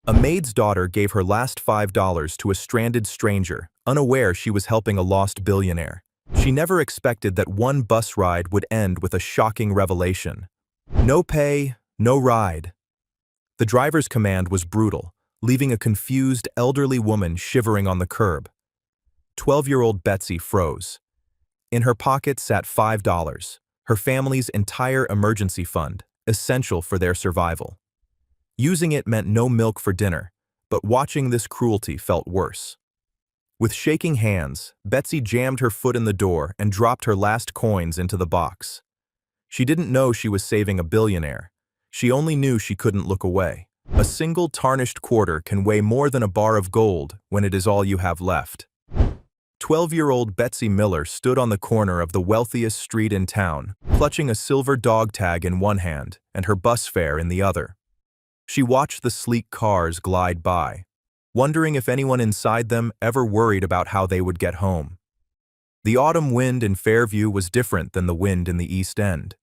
A maid's daughter gave her last $5 to a stranded stranger, unaware she was helping a lost billionaire. She never expected that one bus ride would end with a shocking revelation. No pay, no ride. The driver's command was brutal, leaving a confused elderly woman shivering on the curb. 12-year-old Betsy froze. In her pocket sat $5, her family's entire emergency fund, essential for their survival. Using it meant no milk for dinner, but watching this cruelty felt worse. With shaking hands, Betsy jammed her foot in the door and dropped her last coins into the box. She didn't know she was saving a billionaire. She only knew she couldn't look away. A single tarnished quarter can weigh more than a bar of gold when it is all you have left. 12-year-old Betsy Miller stood on the corner of the wealthiest street in town, clutching a silver dog tag in one hand and her bus fare in the other. She watched the sleek cars glide by, wondering if anyone inside them ever worried about how they would get home. The autumn wind in Fairview was different than the wind in the East End.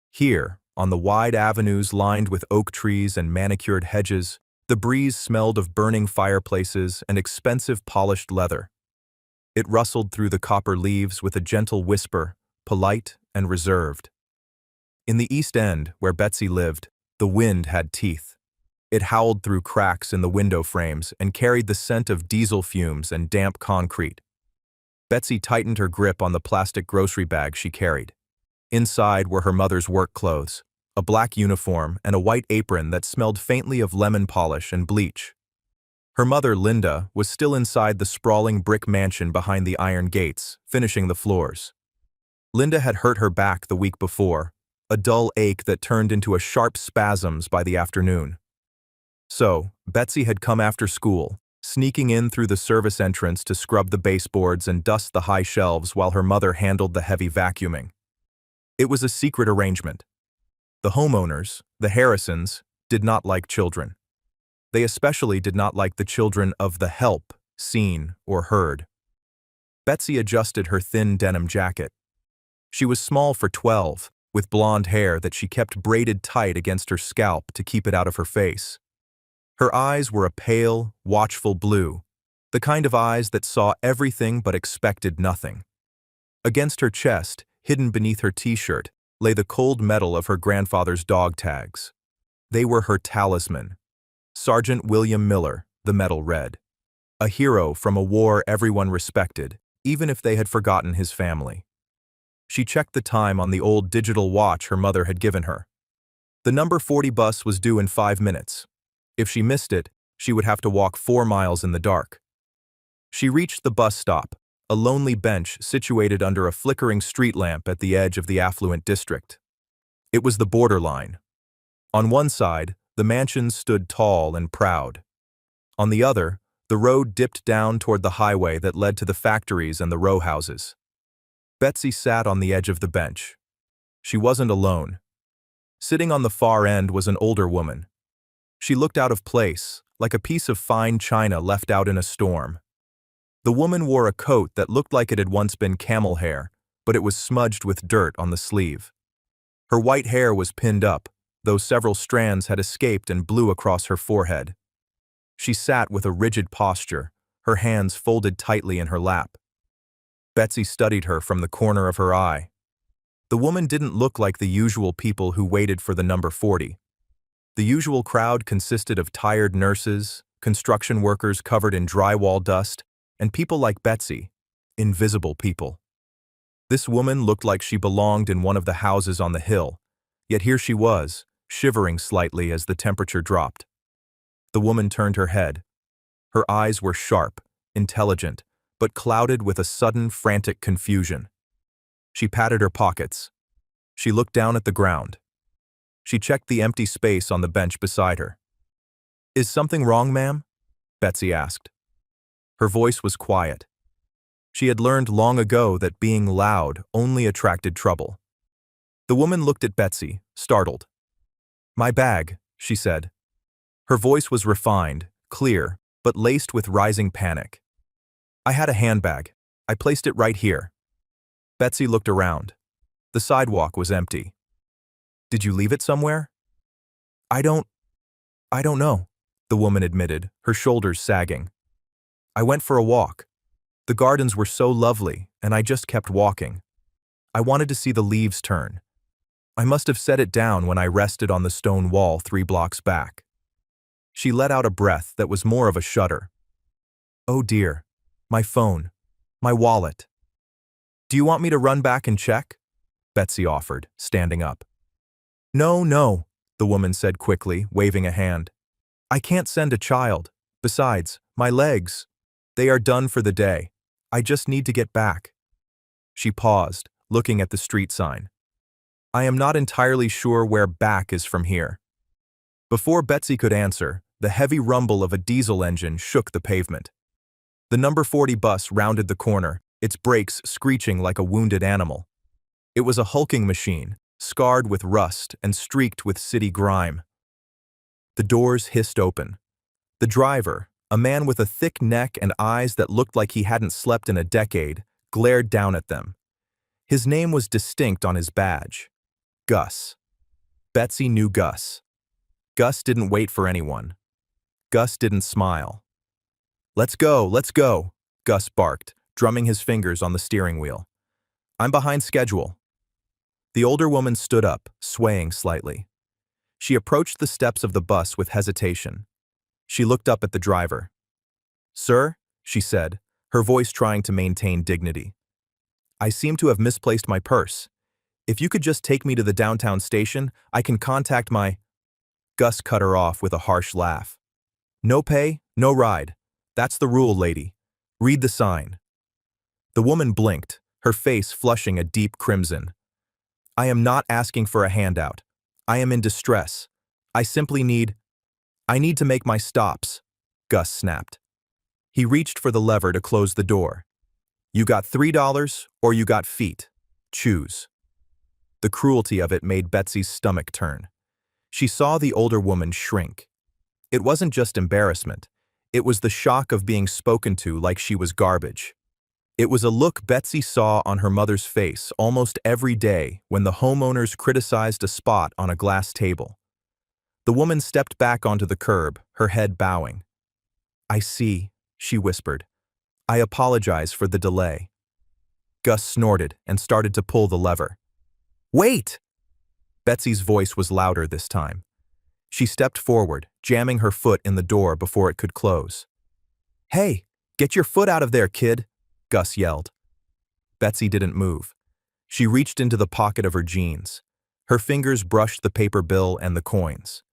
Here, on the wide avenues lined with oak trees and manicured hedges, the breeze smelled of burning fireplaces and expensive polished leather. It rustled through the copper leaves with a gentle whisper, polite and reserved. In the East End, where Betsy lived, the wind had teeth. It howled through cracks in the window frames and carried the scent of diesel fumes and damp concrete. Betsy tightened her grip on the plastic grocery bag she carried. Inside were her mother's work clothes, a black uniform and a white apron that smelled faintly of lemon polish and bleach. Her mother, Linda, was still inside the sprawling brick mansion behind the iron gates, finishing the floors. Linda had hurt her back the week before, a dull ache that turned into a sharp spasms by the afternoon. So, Betsy had come after school, sneaking in through the service entrance to scrub the baseboards and dust the high shelves while her mother handled the heavy vacuuming. It was a secret arrangement. The homeowners, the Harrisons, did not like children. They especially did not like the children of the help, seen or heard. Betsy adjusted her thin denim jacket. She was small for 12, with blonde hair that she kept braided tight against her scalp to keep it out of her face. Her eyes were a pale, watchful blue, the kind of eyes that saw everything but expected nothing. Against her chest, hidden beneath her t-shirt, lay the cold metal of her grandfather's dog tags. They were her talisman. Sergeant William Miller, the medal read. A hero from a war everyone respected, even if they had forgotten his family. She checked the time on the old digital watch her mother had given her. The number 40 bus was due in 5 minutes. If she missed it, she would have to walk 4 miles in the dark. She reached the bus stop, a lonely bench situated under a flickering street lamp at the edge of the affluent district. It was the borderline. On one side, the mansions stood tall and proud. On the other, the road dipped down toward the highway that led to the factories and the row houses. Betsy sat on the edge of the bench. She wasn't alone. Sitting on the far end was an older woman. She looked out of place, like a piece of fine china left out in a storm. The woman wore a coat that looked like it had once been camel hair, but it was smudged with dirt on the sleeve. Her white hair was pinned up, though several strands had escaped and blew across her forehead. She sat with a rigid posture, her hands folded tightly in her lap. Betsy studied her from the corner of her eye. The woman didn't look like the usual people who waited for the number 40. The usual crowd consisted of tired nurses, construction workers covered in drywall dust, and people like Betsy, invisible people. This woman looked like she belonged in one of the houses on the hill, yet here she was, shivering slightly as the temperature dropped. The woman turned her head. Her eyes were sharp, intelligent, but clouded with a sudden, frantic confusion. She patted her pockets. She looked down at the ground. She checked the empty space on the bench beside her. "Is something wrong, ma'am?" Betsy asked. Her voice was quiet. She had learned long ago that being loud only attracted trouble. The woman looked at Betsy, startled. "My bag," she said. Her voice was refined, clear, but laced with rising panic. "I had a handbag. I placed it right here." Betsy looked around. The sidewalk was empty. "Did you leave it somewhere?" I don't know." the woman admitted, her shoulders sagging. I went for a walk. The gardens were so lovely, and I just kept walking. I wanted to see the leaves turn. I must have set it down when I rested on the stone wall 3 blocks back. She let out a breath that was more of a shudder. Oh dear. My phone. My wallet. Do you want me to run back and check? Betsy offered, standing up. No, no, the woman said quickly, waving a hand. I can't send a child. Besides, my legs. They are done for the day. I just need to get back. She paused, looking at the street sign. I am not entirely sure where back is from here. Before Betsy could answer, the heavy rumble of a diesel engine shook the pavement. The number 40 bus rounded the corner, its brakes screeching like a wounded animal. It was a hulking machine, scarred with rust and streaked with city grime. The doors hissed open. The driver, a man with a thick neck and eyes that looked like he hadn't slept in a decade, glared down at them. His name was distinct on his badge. Gus. Betsy knew Gus. Gus didn't wait for anyone. Gus didn't smile. Let's go, Gus barked, drumming his fingers on the steering wheel. I'm behind schedule. The older woman stood up, swaying slightly. She approached the steps of the bus with hesitation. She looked up at the driver. Sir, she said, her voice trying to maintain dignity. I seem to have misplaced my purse. If you could just take me to the downtown station, I can contact my… Gus cut her off with a harsh laugh. No pay, no ride. That's the rule, lady. Read the sign. The woman blinked, her face flushing a deep crimson. I am not asking for a handout. I am in distress. I need to make my stops, Gus snapped. He reached for the lever to close the door. You got $3 or you got feet. Choose. The cruelty of it made Betsy's stomach turn. She saw the older woman shrink. It wasn't just embarrassment. It was the shock of being spoken to like she was garbage. It was a look Betsy saw on her mother's face almost every day when the homeowners criticized a spot on a glass table. The woman stepped back onto the curb, her head bowing. I see, she whispered. I apologize for the delay. Gus snorted and started to pull the lever. Wait! Betsy's voice was louder this time. She stepped forward, jamming her foot in the door before it could close. Hey, get your foot out of there, kid, Gus yelled. Betsy didn't move. She reached into the pocket of her jeans. Her fingers brushed the paper bill and the coins.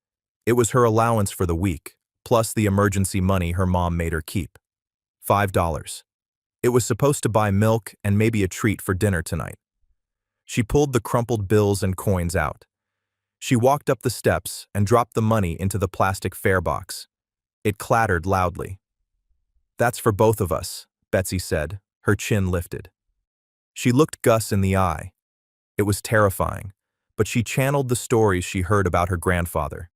It was her allowance for the week, plus the emergency money her mom made her keep. $5. It was supposed to buy milk and maybe a treat for dinner tonight. She pulled the crumpled bills and coins out. She walked up the steps and dropped the money into the plastic fare box. It clattered loudly. That's for both of us, Betsy said, her chin lifted. She looked Gus in the eye. It was terrifying, but she channeled the stories she heard about her grandfather.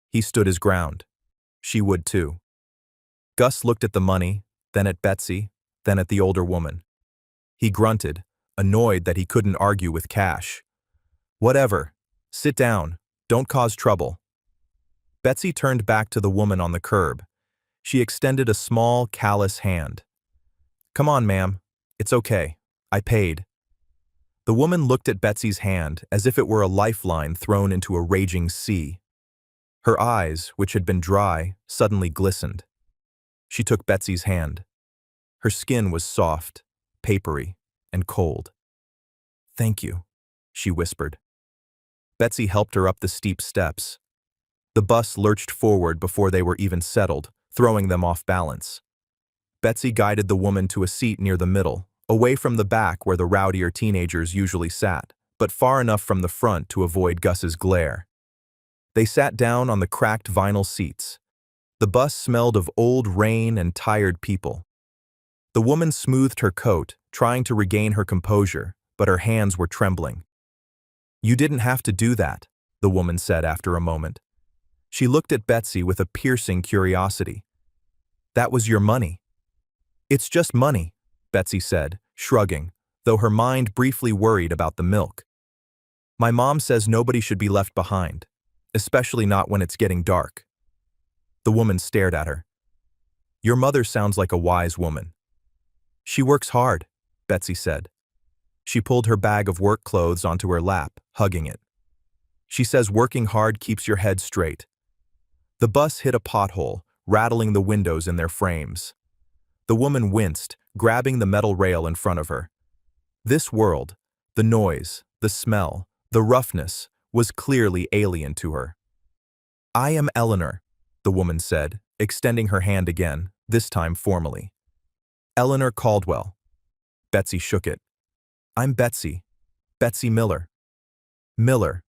He stood his ground. She would too. Gus looked at the money, then at Betsy, then at the older woman. He grunted, annoyed that he couldn't argue with cash. Whatever. Sit down. Don't cause trouble. Betsy turned back to the woman on the curb. She extended a small, callous hand. Come on, ma'am. It's okay. I paid. The woman looked at Betsy's hand as if it were a lifeline thrown into a raging sea. Her eyes, which had been dry, suddenly glistened. She took Betsy's hand. Her skin was soft, papery, and cold. Thank you, she whispered. Betsy helped her up the steep steps. The bus lurched forward before they were even settled, throwing them off balance. Betsy guided the woman to a seat near the middle, away from the back where the rowdier teenagers usually sat, but far enough from the front to avoid Gus's glare. They sat down on the cracked vinyl seats. The bus smelled of old rain and tired people. The woman smoothed her coat, trying to regain her composure, but her hands were trembling. You didn't have to do that, the woman said after a moment. She looked at Betsy with a piercing curiosity. That was your money. It's just money, Betsy said, shrugging, though her mind briefly worried about the milk. My mom says nobody should be left behind, especially not when it's getting dark. The woman stared at her. Your mother sounds like a wise woman. She works hard, Betsy said. She pulled her bag of work clothes onto her lap, hugging it. She says working hard keeps your head straight. The bus hit a pothole, rattling the windows in their frames. The woman winced, grabbing the metal rail in front of her. This world, the noise, the smell, the roughness, was clearly alien to her. I am Eleanor, the woman said, extending her hand again, this time formally. Eleanor Caldwell. Betsy shook it. I'm Betsy. Betsy Miller. Miller,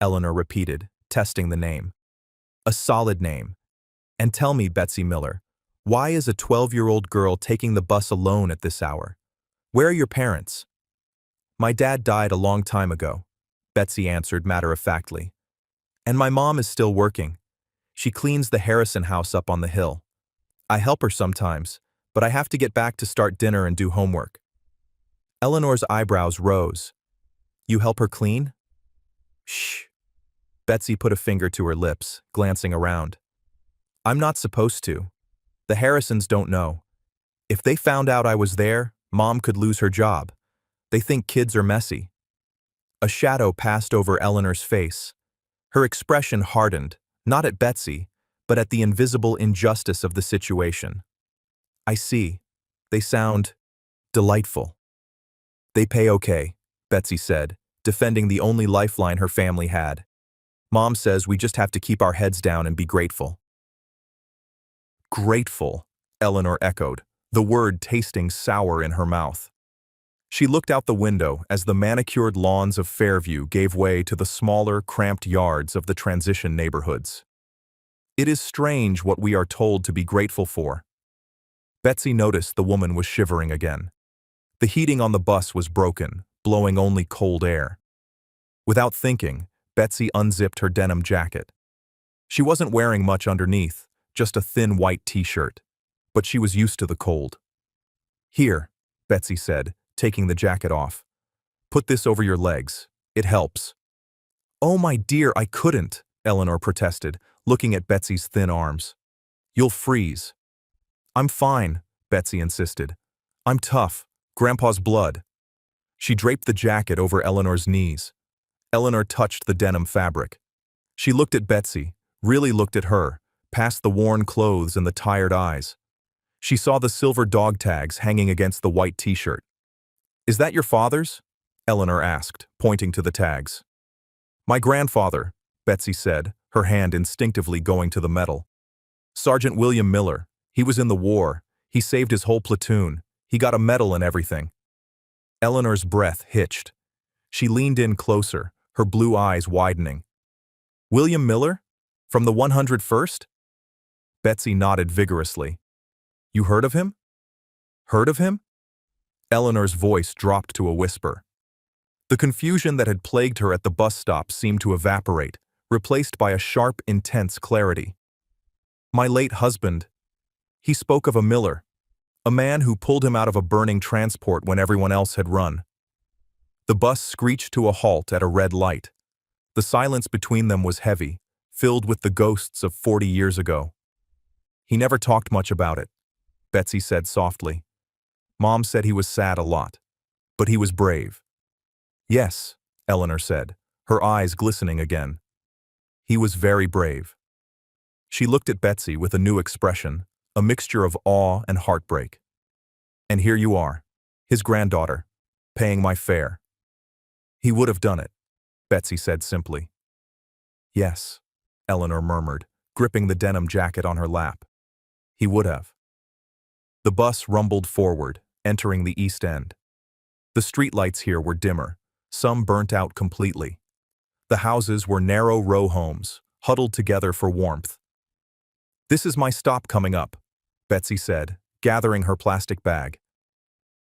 Eleanor repeated, testing the name. A solid name. And tell me, Betsy Miller, why is a 12-year-old girl taking the bus alone at this hour? Where are your parents? My dad died a long time ago, Betsy answered matter-of-factly. And my mom is still working. She cleans the Harrison house up on the hill. I help her sometimes, but I have to get back to start dinner and do homework. Eleanor's eyebrows rose. You help her clean? Shh. Betsy put a finger to her lips, glancing around. I'm not supposed to. The Harrisons don't know. If they found out I was there, Mom could lose her job. They think kids are messy. A shadow passed over Eleanor's face. Her expression hardened, not at Betsy, but at the invisible injustice of the situation. I see. They sound delightful. They pay okay, Betsy said, defending the only lifeline her family had. Mom says we just have to keep our heads down and be grateful. Grateful, Eleanor echoed, the word tasting sour in her mouth. She looked out the window as the manicured lawns of Fairview gave way to the smaller, cramped yards of the transition neighborhoods. It is strange what we are told to be grateful for. Betsy noticed the woman was shivering again. The heating on the bus was broken, blowing only cold air. Without thinking, Betsy unzipped her denim jacket. She wasn't wearing much underneath, just a thin white t-shirt, but she was used to the cold. Here, Betsy said, taking the jacket off. Put this over your legs. It helps. Oh, my dear, I couldn't, Eleanor protested, looking at Betsy's thin arms. You'll freeze. I'm fine, Betsy insisted. I'm tough. Grandpa's blood. She draped the jacket over Eleanor's knees. Eleanor touched the denim fabric. She looked at Betsy, really looked at her, past the worn clothes and the tired eyes. She saw the silver dog tags hanging against the white t-shirt. Is that your father's? Eleanor asked, pointing to the tags. My grandfather, Betsy said, her hand instinctively going to the metal. Sergeant William Miller. He was in the war. He saved his whole platoon. He got a medal and everything. Eleanor's breath hitched. She leaned in closer, her blue eyes widening. William Miller? From the 101st? Betsy nodded vigorously. You heard of him? Heard of him? Eleanor's voice dropped to a whisper. The confusion that had plagued her at the bus stop seemed to evaporate, replaced by a sharp, intense clarity. My late husband. He spoke of a Miller, a man who pulled him out of a burning transport when everyone else had run. The bus screeched to a halt at a red light. The silence between them was heavy, filled with the ghosts of 40 years ago. He never talked much about it, Betsy said softly. Mom said he was sad a lot, but he was brave. Yes, Eleanor said, her eyes glistening again. He was very brave. She looked at Betsy with a new expression, a mixture of awe and heartbreak. And here you are, his granddaughter, paying my fare. He would have done it, Betsy said simply. Yes, Eleanor murmured, gripping the denim jacket on her lap. He would have. The bus rumbled forward, entering the East End. The streetlights here were dimmer, some burnt out completely. The houses were narrow row homes, huddled together for warmth. This is my stop coming up, Betsy said, gathering her plastic bag.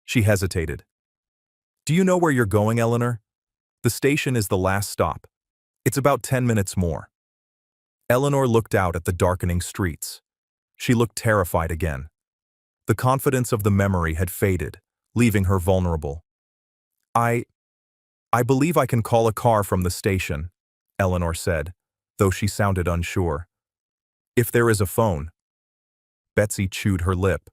She hesitated. Do you know where you're going, Eleanor? The station is the last stop. It's about 10 minutes more. Eleanor looked out at the darkening streets. She looked terrified again. The confidence of the memory had faded, leaving her vulnerable. I believe I can call a car from the station, Eleanor said, though she sounded unsure. If there is a phone. Betsy chewed her lip.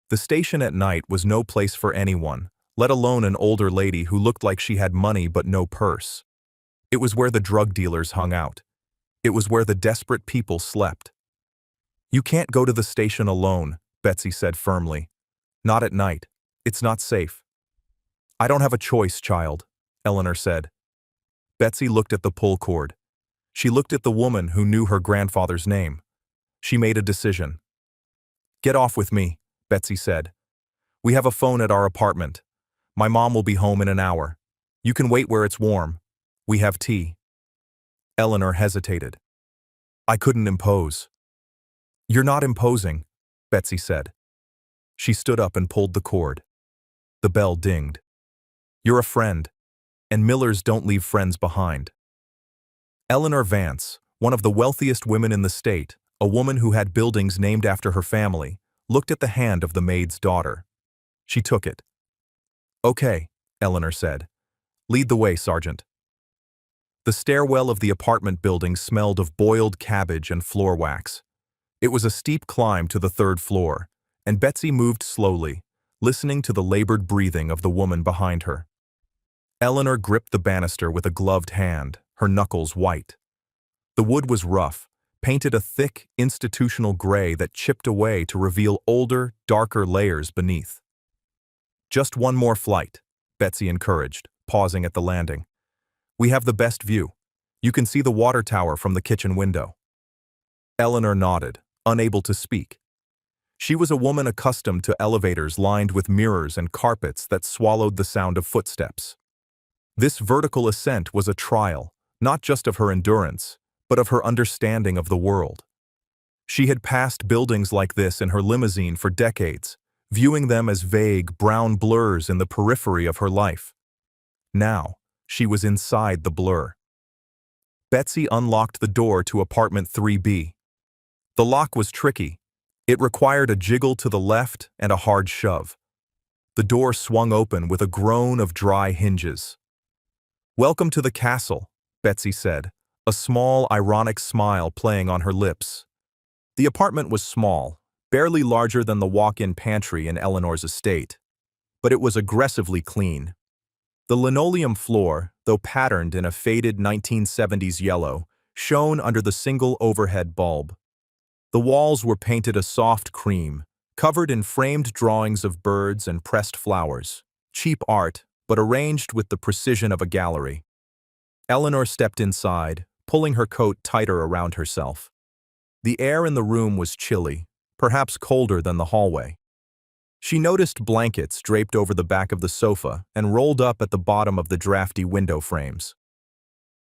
The station at night was no place for anyone, let alone an older lady who looked like she had money but no purse. It was where the drug dealers hung out. It was where the desperate people slept. You can't go to the station alone, Betsy said firmly. Not at night. It's not safe. I don't have a choice, child, Eleanor said. Betsy looked at the pull cord. She looked at the woman who knew her grandfather's name. She made a decision. Get off with me, Betsy said. We have a phone at our apartment. My mom will be home in an hour. You can wait where it's warm. We have tea. Eleanor hesitated. I couldn't impose. You're not imposing, Betsy said. She stood up and pulled the cord. The bell dinged. You're a friend, and Millers don't leave friends behind. Eleanor Vance, one of the wealthiest women in the state, a woman who had buildings named after her family, looked at the hand of the maid's daughter. She took it. Okay, Eleanor said. Lead the way, Sergeant. The stairwell of the apartment building smelled of boiled cabbage and floor wax. It was a steep climb to the third floor, and Betsy moved slowly, listening to the labored breathing of the woman behind her. Eleanor gripped the banister with a gloved hand, her knuckles white. The wood was rough, painted a thick, institutional gray that chipped away to reveal older, darker layers beneath. Just one more flight, Betsy encouraged, pausing at the landing. We have the best view. You can see the water tower from the kitchen window. Eleanor nodded, unable to speak. She was a woman accustomed to elevators lined with mirrors and carpets that swallowed the sound of footsteps. This vertical ascent was a trial, not just of her endurance, but of her understanding of the world. She had passed buildings like this in her limousine for decades, viewing them as vague, brown blurs in the periphery of her life. Now, she was inside the blur. Betsy unlocked the door to apartment 3B. The lock was tricky. It required a jiggle to the left and a hard shove. The door swung open with a groan of dry hinges. Welcome to the castle, Betsy said, a small, ironic smile playing on her lips. The apartment was small, barely larger than the walk-in pantry in Eleanor's estate, but it was aggressively clean. The linoleum floor, though patterned in a faded 1970s yellow, shone under the single overhead bulb. The walls were painted a soft cream, covered in framed drawings of birds and pressed flowers, cheap art, but arranged with the precision of a gallery. Eleanor stepped inside, pulling her coat tighter around herself. The air in the room was chilly, perhaps colder than the hallway. She noticed blankets draped over the back of the sofa and rolled up at the bottom of the drafty window frames.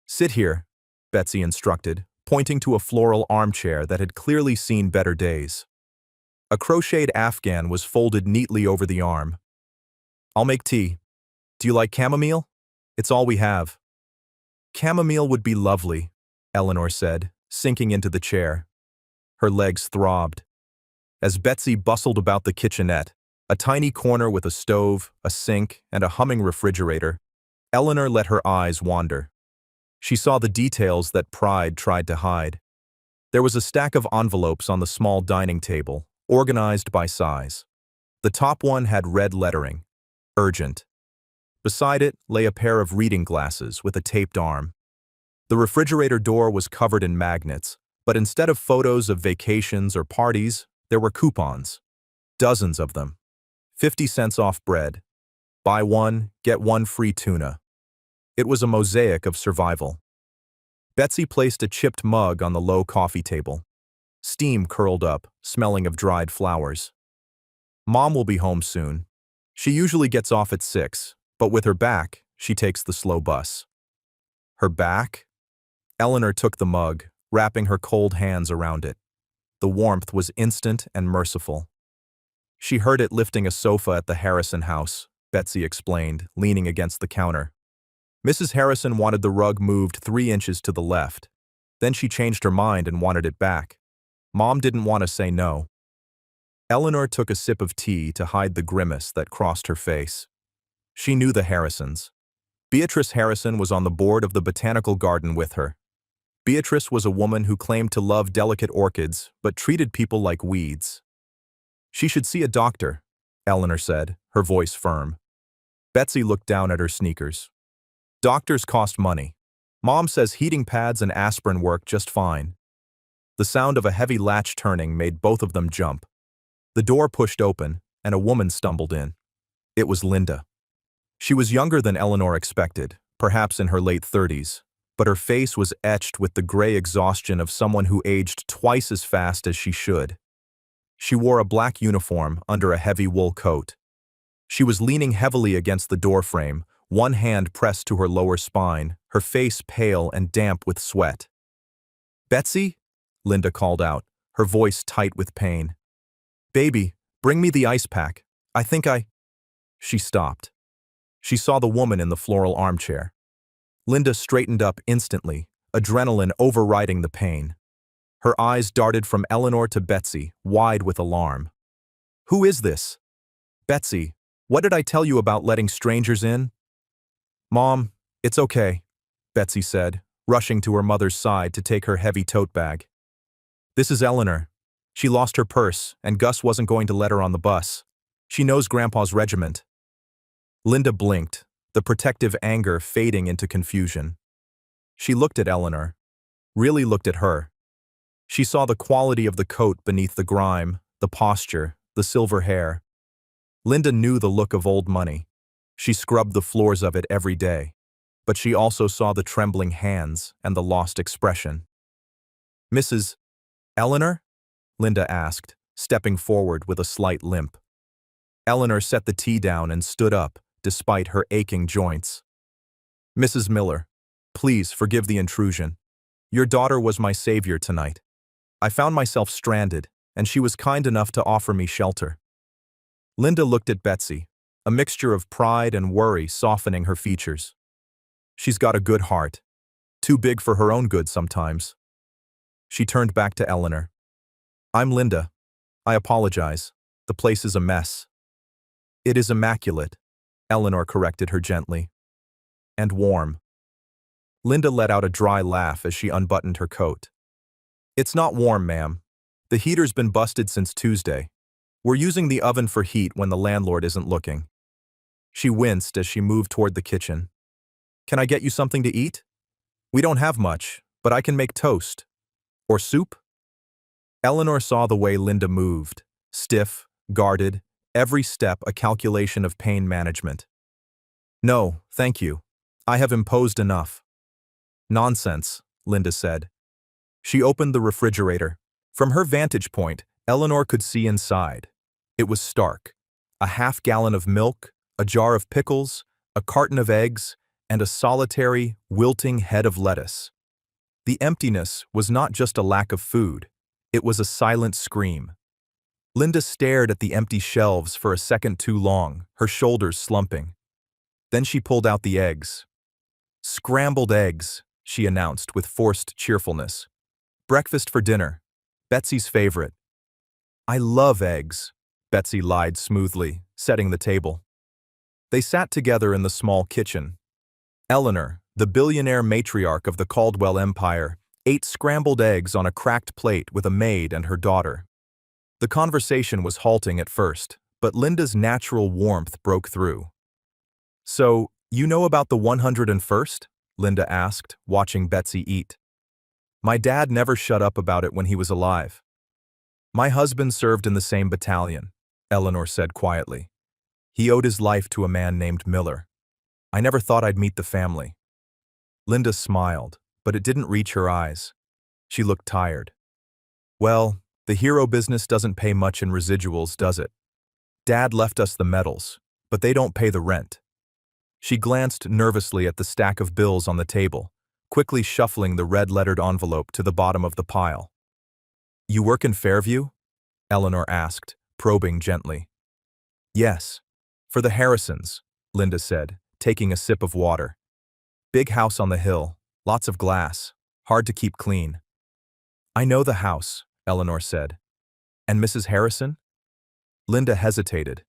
Sit here, Betsy instructed, pointing to a floral armchair that had clearly seen better days. A crocheted afghan was folded neatly over the arm. I'll make tea. Do you like chamomile? It's all we have. Chamomile would be lovely, Eleanor said, sinking into the chair. Her legs throbbed. As Betsy bustled about the kitchenette, a tiny corner with a stove, a sink, and a humming refrigerator, Eleanor let her eyes wander. She saw the details that pride tried to hide. There was a stack of envelopes on the small dining table, organized by size. The top one had red lettering, urgent. Beside it lay a pair of reading glasses with a taped arm. The refrigerator door was covered in magnets, but instead of photos of vacations or parties, there were coupons. Dozens of them. 50 cents off bread. Buy one, get one free tuna. It was a mosaic of survival. Betsy placed a chipped mug on the low coffee table. Steam curled up, smelling of dried flowers. Mom will be home soon. She usually gets off at 6, but with her back, she takes the slow bus. Her back? Eleanor took the mug, wrapping her cold hands around it. The warmth was instant and merciful. She heard it lifting a sofa at the Harrison house, Betsy explained, leaning against the counter. Mrs. Harrison wanted the rug moved 3 inches to the left. Then she changed her mind and wanted it back. Mom didn't want to say no. Eleanor took a sip of tea to hide the grimace that crossed her face. She knew the Harrisons. Beatrice Harrison was on the board of the botanical garden with her. Beatrice was a woman who claimed to love delicate orchids but treated people like weeds. She should see a doctor, Eleanor said, her voice firm. Betsy looked down at her sneakers. Doctors cost money. Mom says heating pads and aspirin work just fine. The sound of a heavy latch turning made both of them jump. The door pushed open, and a woman stumbled in. It was Linda. She was younger than Eleanor expected, perhaps in her late 30s, but her face was etched with the gray exhaustion of someone who aged twice as fast as she should. She wore a black uniform under a heavy wool coat. She was leaning heavily against the doorframe, one hand pressed to her lower spine, her face pale and damp with sweat. "Betsy?" Linda called out, her voice tight with pain. "Baby, bring me the ice pack. I think I—" She stopped. She saw the woman in the floral armchair. Linda straightened up instantly, adrenaline overriding the pain. Her eyes darted from Eleanor to Betsy, wide with alarm. "Who is this?" "Betsy, what did I tell you about letting strangers in?" "Mom, it's okay," Betsy said, rushing to her mother's side to take her heavy tote bag. "This is Eleanor. She lost her purse, and Gus wasn't going to let her on the bus. She knows Grandpa's regiment." Linda blinked, the protective anger fading into confusion. She looked at Eleanor, really looked at her. She saw the quality of the coat beneath the grime, the posture, the silver hair. Linda knew the look of old money. She scrubbed the floors of it every day. But she also saw the trembling hands and the lost expression. "Mrs. Eleanor?" Linda asked, stepping forward with a slight limp. Eleanor set the tea down and stood up, despite her aching joints. "Mrs. Miller, please forgive the intrusion. Your daughter was my savior tonight. I found myself stranded, and she was kind enough to offer me shelter." Linda looked at Betsy, a mixture of pride and worry softening her features. "She's got a good heart. Too big for her own good sometimes." She turned back to Eleanor. "I'm Linda. I apologize. The place is a mess." "It is immaculate," Eleanor corrected her gently. "And warm." Linda let out a dry laugh as she unbuttoned her coat. "It's not warm, ma'am. The heater's been busted since Tuesday. We're using the oven for heat when the landlord isn't looking." She winced as she moved toward the kitchen. "Can I get you something to eat? We don't have much, but I can make toast. Or soup?" Eleanor saw the way Linda moved, stiff, guarded, every step a calculation of pain management. "No, thank you. I have imposed enough." "Nonsense," Linda said. She opened the refrigerator. From her vantage point, Eleanor could see inside. It was stark. A half-gallon of milk, a jar of pickles, a carton of eggs, and a solitary, wilting head of lettuce. The emptiness was not just a lack of food. It was a silent scream. Linda stared at the empty shelves for a second too long, her shoulders slumping. Then she pulled out the eggs. "Scrambled eggs," she announced with forced cheerfulness. "Breakfast for dinner. Betsy's favorite." "I love eggs," Betsy lied smoothly, setting the table. They sat together in the small kitchen. Eleanor, the billionaire matriarch of the Caldwell Empire, ate scrambled eggs on a cracked plate with a maid and her daughter. The conversation was halting at first, but Linda's natural warmth broke through. "So, you know about the 101st?" Linda asked, watching Betsy eat. "My dad never shut up about it when he was alive." "My husband served in the same battalion," Eleanor said quietly. "He owed his life to a man named Miller. I never thought I'd meet the family." Linda smiled, but it didn't reach her eyes. She looked tired. "Well, the hero business doesn't pay much in residuals, does it? Dad left us the medals, but they don't pay the rent." She glanced nervously at the stack of bills on the table, quickly shuffling the red-lettered envelope to the bottom of the pile. "You work in Fairview?" Eleanor asked, probing gently. "Yes. For the Harrisons," Linda said, taking a sip of water. "Big house on the hill, lots of glass, hard to keep clean." "I know the house," Eleanor said. "And Mrs. Harrison?" Linda hesitated.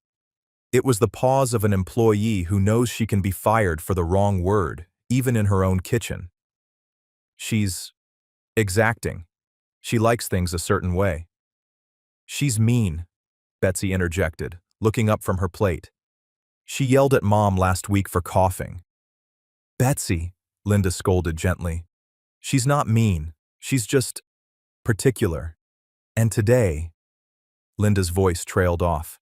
It was the pause of an employee who knows she can be fired for the wrong word, even in her own kitchen. She's Exacting. She likes things a certain way. She's mean, Betsy interjected, looking up from her plate. She yelled at Mom last week for coughing. Betsy, Linda scolded gently. She's not mean. She's just particular. And today, Linda's voice trailed off.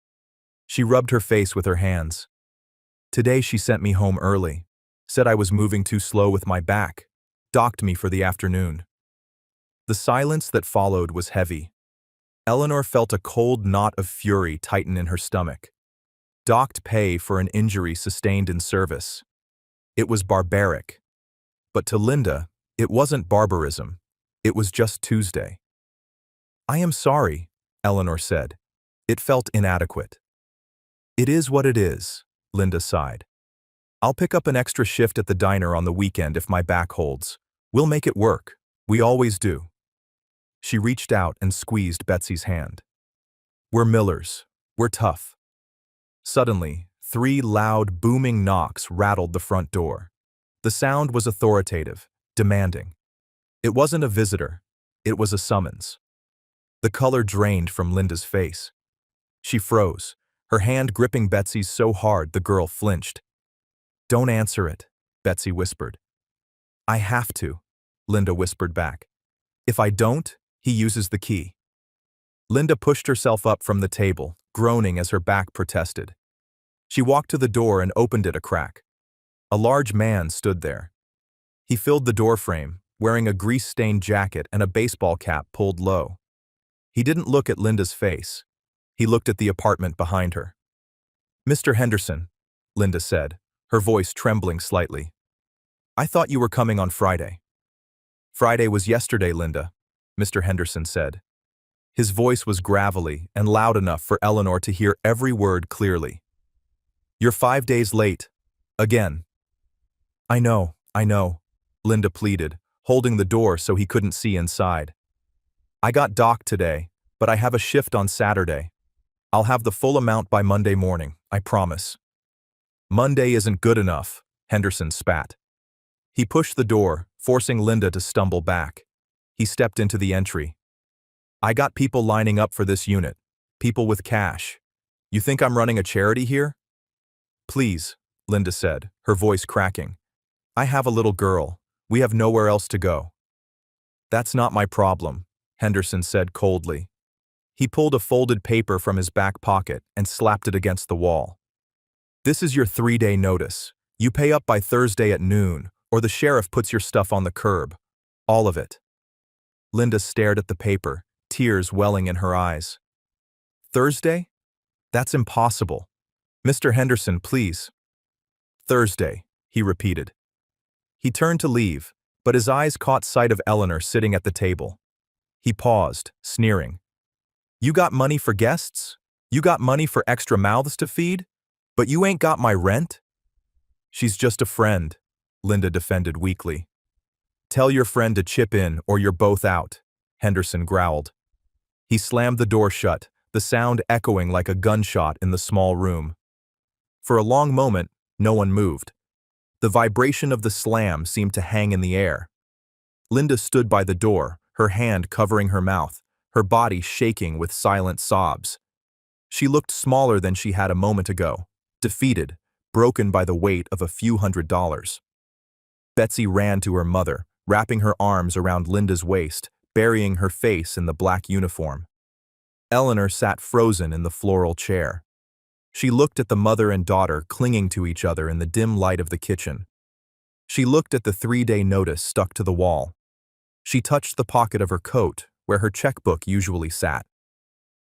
She rubbed her face with her hands. Today she sent me home early, said I was moving too slow with my back, docked me for the afternoon. The silence that followed was heavy. Eleanor felt a cold knot of fury tighten in her stomach. Docked pay for an injury sustained in service. It was barbaric. But to Linda, it wasn't barbarism. It was just Tuesday. I am sorry, Eleanor said. It felt inadequate. It is what it is, Linda sighed. I'll pick up an extra shift at the diner on the weekend if my back holds. We'll make it work. We always do. She reached out and squeezed Betsy's hand. We're Millers. We're tough. Suddenly, 3 loud, booming knocks rattled the front door. The sound was authoritative, demanding. It wasn't a visitor. It was a summons. The color drained from Linda's face. She froze, her hand gripping Betsy's so hard the girl flinched. Don't answer it, Betsy whispered. I have to, Linda whispered back. If I don't, he uses the key. Linda pushed herself up from the table, groaning as her back protested. She walked to the door and opened it a crack. A large man stood there. He filled the doorframe, wearing a grease-stained jacket and a baseball cap pulled low. He didn't look at Linda's face. He looked at the apartment behind her. Mr. Henderson, Linda said, her voice trembling slightly. I thought you were coming on Friday. Friday was yesterday, Linda, Mr. Henderson said. His voice was gravelly and loud enough for Eleanor to hear every word clearly. You're 5 days late. Again. I know, Linda pleaded, holding the door so he couldn't see inside. I got docked today, but I have a shift on Saturday. I'll have the full amount by Monday morning, I promise. Monday isn't good enough, Henderson spat. He pushed the door, forcing Linda to stumble back. He stepped into the entry. I got people lining up for this unit, people with cash. You think I'm running a charity here? Please, Linda said, her voice cracking. I have a little girl. We have nowhere else to go. That's not my problem, Henderson said coldly. He pulled a folded paper from his back pocket and slapped it against the wall. This is your 3-day notice. You pay up by Thursday at noon, or the sheriff puts your stuff on the curb. All of it. Linda stared at the paper, tears welling in her eyes. Thursday? That's impossible. Mr. Henderson, please. Thursday, he repeated. He turned to leave, but his eyes caught sight of Eleanor sitting at the table. He paused, sneering. You got money for guests? You got money for extra mouths to feed? But you ain't got my rent? She's just a friend, Linda defended weakly. Tell your friend to chip in or you're both out, Henderson growled. He slammed the door shut, the sound echoing like a gunshot in the small room. For a long moment, no one moved. The vibration of the slam seemed to hang in the air. Linda stood by the door, her hand covering her mouth, her body shaking with silent sobs. She looked smaller than she had a moment ago, defeated, broken by the weight of a few $100s. Betsy ran to her mother, wrapping her arms around Linda's waist, burying her face in the black uniform. Eleanor sat frozen in the floral chair. She looked at the mother and daughter clinging to each other in the dim light of the kitchen. She looked at the 3-day notice stuck to the wall. She touched the pocket of her coat, where her checkbook usually sat.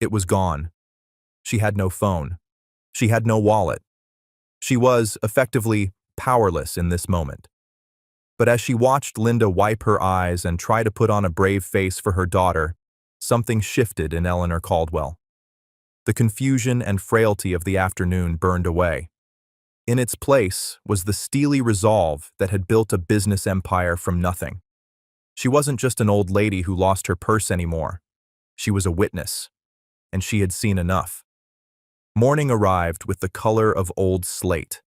It was gone. She had no phone. She had no wallet. She was, effectively, powerless in this moment. But as she watched Linda wipe her eyes and try to put on a brave face for her daughter, something shifted in Eleanor Caldwell. The confusion and frailty of the afternoon burned away. In its place was the steely resolve that had built a business empire from nothing. She wasn't just an old lady who lost her purse anymore. She was a witness, and she had seen enough. Morning arrived with the color of old slate.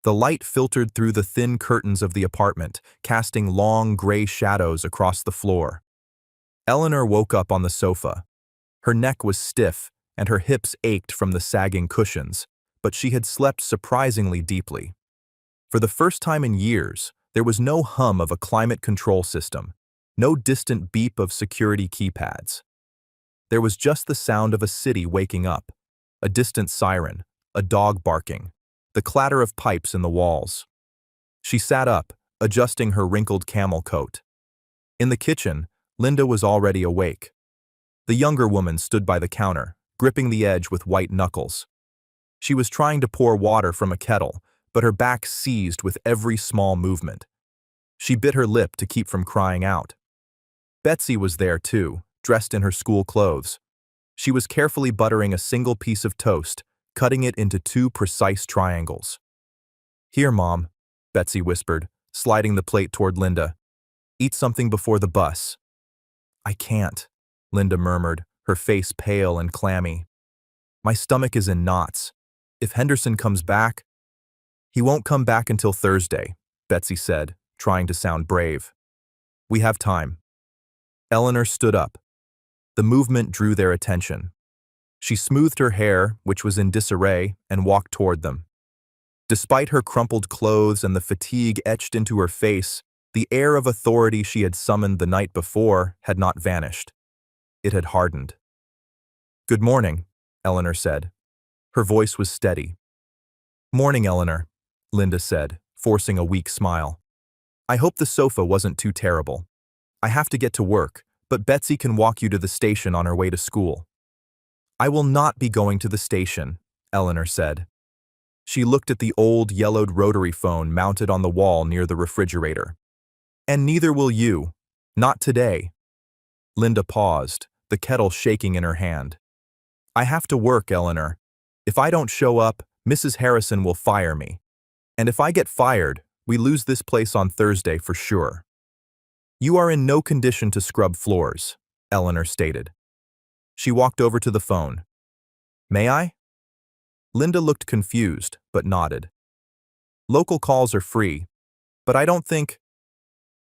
The light filtered through the thin curtains of the apartment, casting long gray shadows across the floor. Eleanor woke up on the sofa. Her neck was stiff, and her hips ached from the sagging cushions, but she had slept surprisingly deeply. For the first time in years, there was no hum of a climate control system, no distant beep of security keypads. There was just the sound of a city waking up, a distant siren, a dog barking, the clatter of pipes in the walls. She sat up, adjusting her wrinkled camel coat. In the kitchen, Linda was already awake. The younger woman stood by the counter, gripping the edge with white knuckles. She was trying to pour water from a kettle, but her back seized with every small movement. She bit her lip to keep from crying out. Betsy was there too, dressed in her school clothes. She was carefully buttering a single piece of toast, cutting it into 2 precise triangles. "Here, Mom," Betsy whispered, sliding the plate toward Linda. "Eat something before the bus." "I can't," Linda murmured, her face pale and clammy. "My stomach is in knots. If Henderson comes back—" "He won't come back until Thursday," Betsy said, trying to sound brave. "We have time." Eleanor stood up. The movement drew their attention. She smoothed her hair, which was in disarray, and walked toward them. Despite her crumpled clothes and the fatigue etched into her face, the air of authority she had summoned the night before had not vanished. It had hardened. "Good morning," Eleanor said. Her voice was steady. "Morning, Eleanor," Linda said, forcing a weak smile. "I hope the sofa wasn't too terrible. I have to get to work, but Betsy can walk you to the station on her way to school." "I will not be going to the station," Eleanor said. She looked at the old, yellowed rotary phone mounted on the wall near the refrigerator. "And neither will you. Not today." Linda paused, the kettle shaking in her hand. "I have to work, Eleanor. If I don't show up, Mrs. Harrison will fire me. And if I get fired, we lose this place on Thursday for sure." "You are in no condition to scrub floors," Eleanor stated. She walked over to the phone. "May I?" Linda looked confused, but nodded. "Local calls are free, but I don't think—"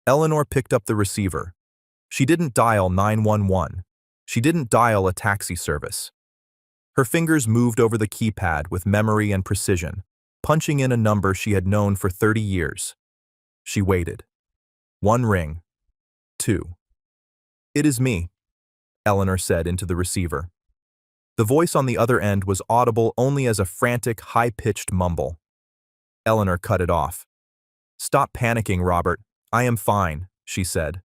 Eleanor picked up the receiver. She didn't dial 911. She didn't dial a taxi service. Her fingers moved over the keypad with memory and precision, punching in a number she had known for 30 years. She waited. 1 ring. 2. "It is me," Eleanor said into the receiver. The voice on the other end was audible only as a frantic, high-pitched mumble. Eleanor cut it off. "Stop panicking, Robert. I am fine," she said.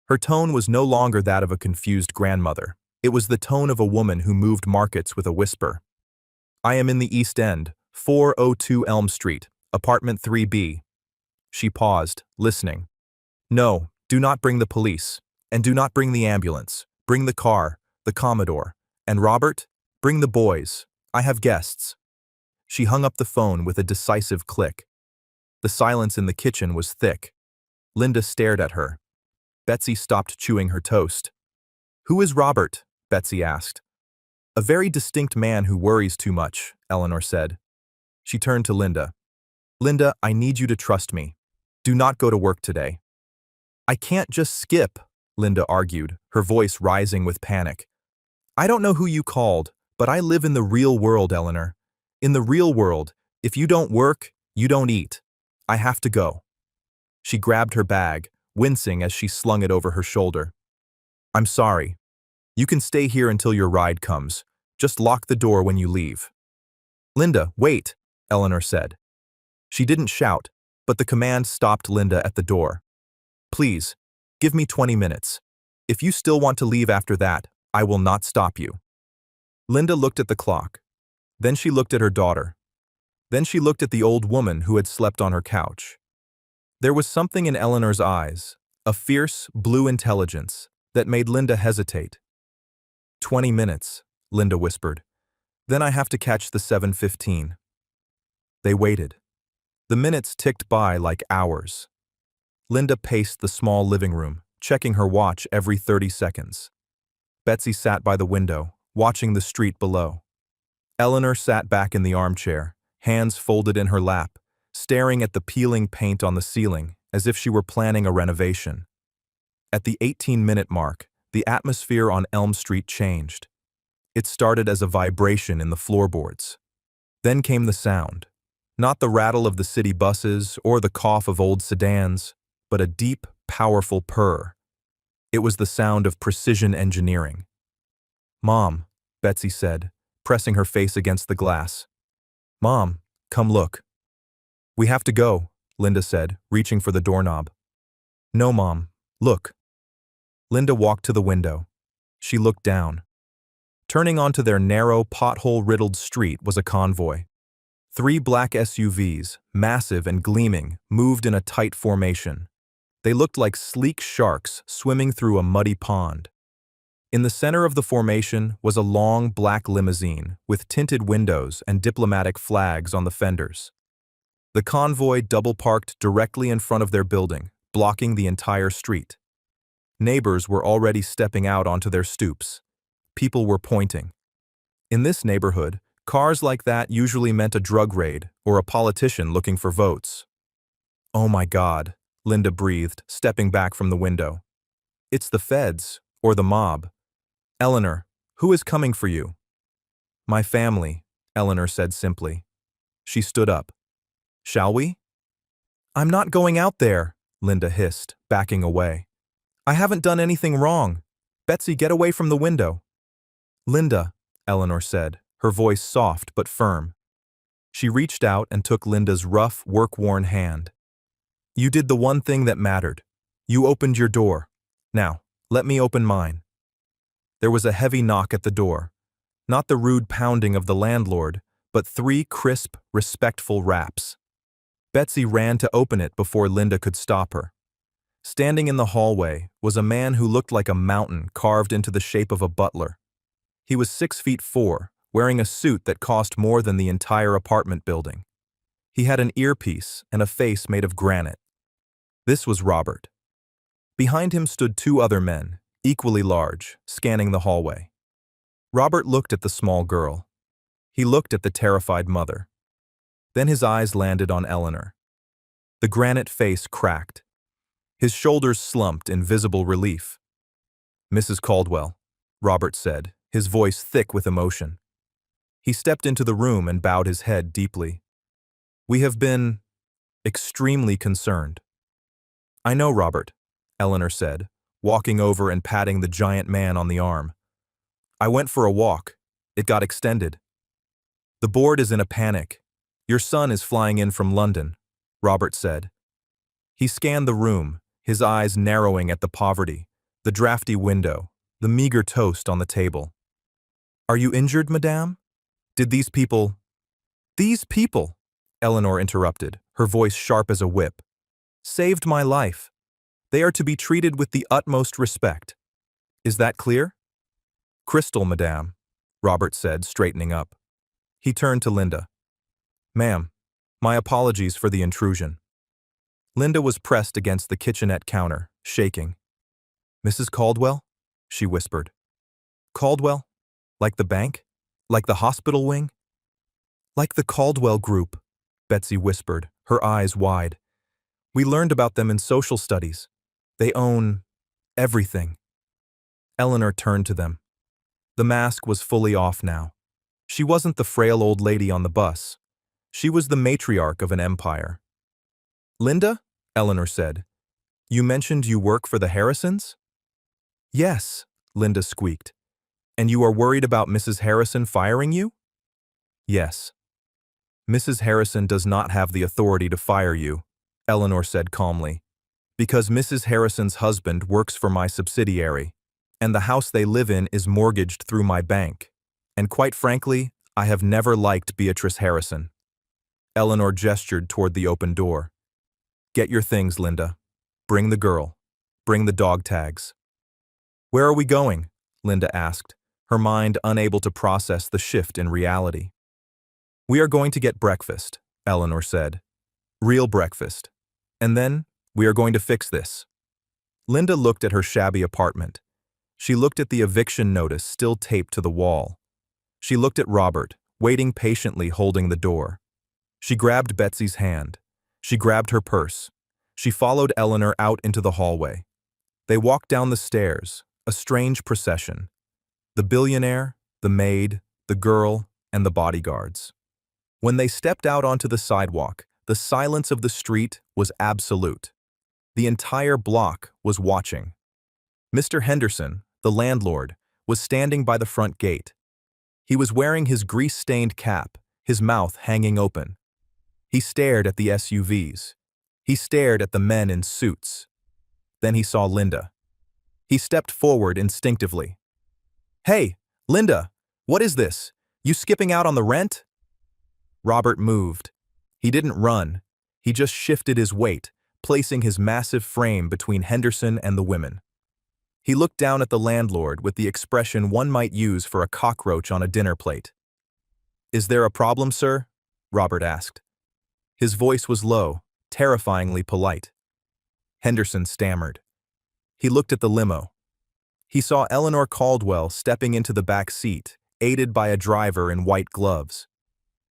Her tone was no longer that of a confused grandmother. It was the tone of a woman who moved markets with a whisper. "I am in the East End, 402 Elm Street, apartment 3B. She paused, listening. "No, do not bring the police, and do not bring the ambulance. Bring the car, the Commodore. And Robert, bring the boys. I have guests." She hung up the phone with a decisive click. The silence in the kitchen was thick. Linda stared at her. Betsy stopped chewing her toast. "Who is Robert?" Betsy asked. "A very distinct man who worries too much," Eleanor said. She turned to Linda. "Linda, I need you to trust me. Do not go to work today." "I can't just skip," Linda argued, her voice rising with panic. "I don't know who you called, but I live in the real world, Eleanor. In the real world, if you don't work, you don't eat. I have to go." She grabbed her bag, wincing as she slung it over her shoulder. "I'm sorry. You can stay here until your ride comes. Just lock the door when you leave." "Linda, wait," Eleanor said. She didn't shout, but the command stopped Linda at the door. "Please, give me 20 minutes. If you still want to leave after that, I will not stop you." Linda looked at the clock. Then she looked at her daughter. Then she looked at the old woman who had slept on her couch. There was something in Eleanor's eyes, a fierce, blue intelligence, that made Linda hesitate. 20 minutes, Linda whispered. "Then I have to catch the 7:15. They waited. The minutes ticked by like hours. Linda paced the small living room, checking her watch every 30 seconds. Betsy sat by the window, watching the street below. Eleanor sat back in the armchair, hands folded in her lap, staring at the peeling paint on the ceiling as if she were planning a renovation. At the 18-minute mark, The atmosphere on Elm Street changed. It started as a vibration in the floorboards. Then came the sound. Not the rattle of the city buses or the cough of old sedans, but a deep, powerful purr. It was the sound of precision engineering. "Mom," Betsy said, pressing her face against the glass. "Mom, come look." "We have to go," Linda said, reaching for the doorknob. "No, Mom. Look." Linda walked to the window. She looked down. Turning onto their narrow, pothole-riddled street was a convoy. 3 black SUVs, massive and gleaming, moved in a tight formation. They looked like sleek sharks swimming through a muddy pond. In the center of the formation was a long black limousine with tinted windows and diplomatic flags on the fenders. The convoy double-parked directly in front of their building, blocking the entire street. Neighbors were already stepping out onto their stoops. People were pointing. In this neighborhood, cars like that usually meant a drug raid or a politician looking for votes. "Oh my God," Linda breathed, stepping back from the window. "It's the feds, or the mob. Eleanor, who is coming for you?" "My family," Eleanor said simply. She stood up. "Shall we?" "I'm not going out there," Linda hissed, backing away. "I haven't done anything wrong. Betsy, get away from the window." "Linda," Eleanor said, her voice soft but firm. She reached out and took Linda's rough, work-worn hand. "You did the one thing that mattered. You opened your door. Now, let me open mine." There was a heavy knock at the door. Not the rude pounding of the landlord, but 3 crisp, respectful raps. Betsy ran to open it before Linda could stop her. Standing in the hallway was a man who looked like a mountain carved into the shape of a butler. He was 6'4", wearing a suit that cost more than the entire apartment building. He had an earpiece and a face made of granite. This was Robert. Behind him stood 2 other men, equally large, scanning the hallway. Robert looked at the small girl. He looked at the terrified mother. Then his eyes landed on Eleanor. The granite face cracked. His shoulders slumped in visible relief. "Mrs. Caldwell," Robert said, his voice thick with emotion. He stepped into the room and bowed his head deeply. "We have been extremely concerned." "I know, Robert," Eleanor said, walking over and patting the giant man on the arm. "I went for a walk. It got extended." "The board is in a panic. Your son is flying in from London," Robert said. He scanned the room, his eyes narrowing at the poverty, the drafty window, the meager toast on the table. "Are you injured, madame? Did these people—" "These people," Eleanor interrupted, her voice sharp as a whip, "saved my life. They are to be treated with the utmost respect. Is that clear?" "Crystal, madame," Robert said, straightening up. He turned to Linda. "Ma'am, my apologies for the intrusion." Linda was pressed against the kitchenette counter, shaking. "Mrs. Caldwell?" she whispered. "Caldwell? Like the bank? Like the hospital wing?" "Like the Caldwell Group," Betsy whispered, her eyes wide. "We learned about them in social studies. They own everything." Eleanor turned to them. The mask was fully off now. She wasn't the frail old lady on the bus. She was the matriarch of an empire. "Linda," Eleanor said, "you mentioned you work for the Harrisons?" "Yes," Linda squeaked. "And you are worried about Mrs. Harrison firing you?" "Yes." "Mrs. Harrison does not have the authority to fire you," Eleanor said calmly, "because Mrs. Harrison's husband works for my subsidiary, and the house they live in is mortgaged through my bank. And quite frankly, I have never liked Beatrice Harrison." Eleanor gestured toward the open door. "Get your things, Linda. Bring the girl. Bring the dog tags." "Where are we going?" Linda asked, her mind unable to process the shift in reality. "We are going to get breakfast," Eleanor said. "Real breakfast. And then, we are going to fix this." Linda looked at her shabby apartment. She looked at the eviction notice still taped to the wall. She looked at Robert, waiting patiently holding the door. She grabbed Betsy's hand. She grabbed her purse. She followed Eleanor out into the hallway. They walked down the stairs, A strange procession. The billionaire, the maid, the girl, and the bodyguards. When they stepped out onto the sidewalk, the silence of the street was absolute. The entire block was watching. Mr. Henderson, the landlord, was standing by the front gate. He was wearing his grease-stained cap, his mouth hanging open. He stared at the SUVs. He stared at the men in suits. Then he saw Linda. He stepped forward instinctively. "Hey, Linda, what is this? You skipping out on the rent?" Robert moved. He didn't run. He just shifted his weight, placing his massive frame between Henderson and the women. He looked down at the landlord with the expression one might use for a cockroach on a dinner plate. "Is there a problem, sir?" Robert asked. His voice was low, terrifyingly polite. Henderson stammered. He looked at the limo. He saw Eleanor Caldwell stepping into the back seat, aided by a driver in white gloves.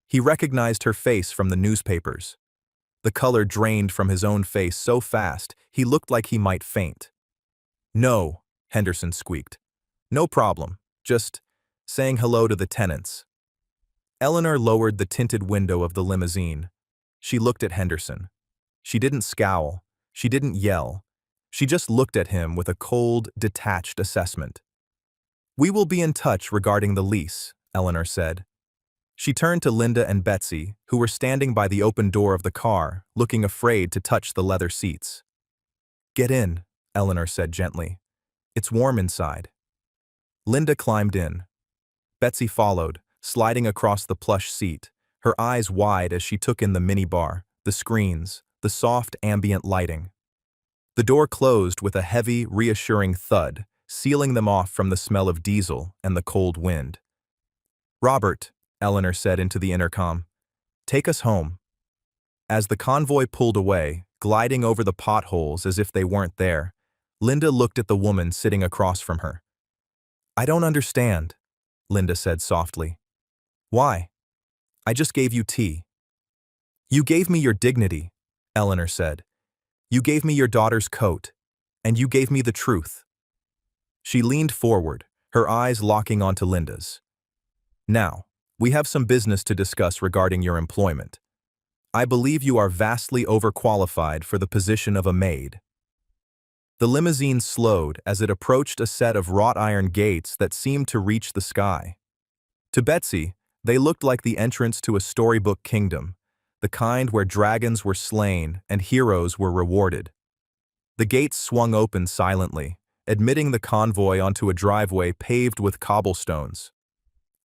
He recognized her face from the newspapers. The color drained from his own face so fast, he looked like he might faint. "No," Henderson squeaked. "No problem. Just saying hello to the tenants." Eleanor lowered the tinted window of the limousine. She looked at Henderson. She didn't scowl. She didn't yell. She just looked at him with a cold, detached assessment. "We will be in touch regarding the lease," Eleanor said. She turned to Linda and Betsy, who were standing by the open door of the car, looking afraid to touch the leather seats. "Get in," Eleanor said gently. "It's warm inside." Linda climbed in. Betsy followed, sliding across the plush seat, her eyes wide as she took in the minibar, the screens, the soft ambient lighting. The door closed with a heavy, reassuring thud, sealing them off from the smell of diesel and the cold wind. "Robert," Eleanor said into the intercom, "take us home." As the convoy pulled away, gliding over the potholes as if they weren't there, Linda looked at the woman sitting across from her. "I don't understand," Linda said softly. "Why? I just gave you tea." "You gave me your dignity," Eleanor said. "You gave me your daughter's coat, and you gave me the truth." She leaned forward, her eyes locking onto Linda's. "Now, we have some business to discuss regarding your employment. I believe you are vastly overqualified for the position of a maid." The limousine slowed as it approached a set of wrought iron gates that seemed to reach the sky. To Betsy, they looked like the entrance to a storybook kingdom, the kind where dragons were slain and heroes were rewarded. The gates swung open silently, admitting the convoy onto a driveway paved with cobblestones.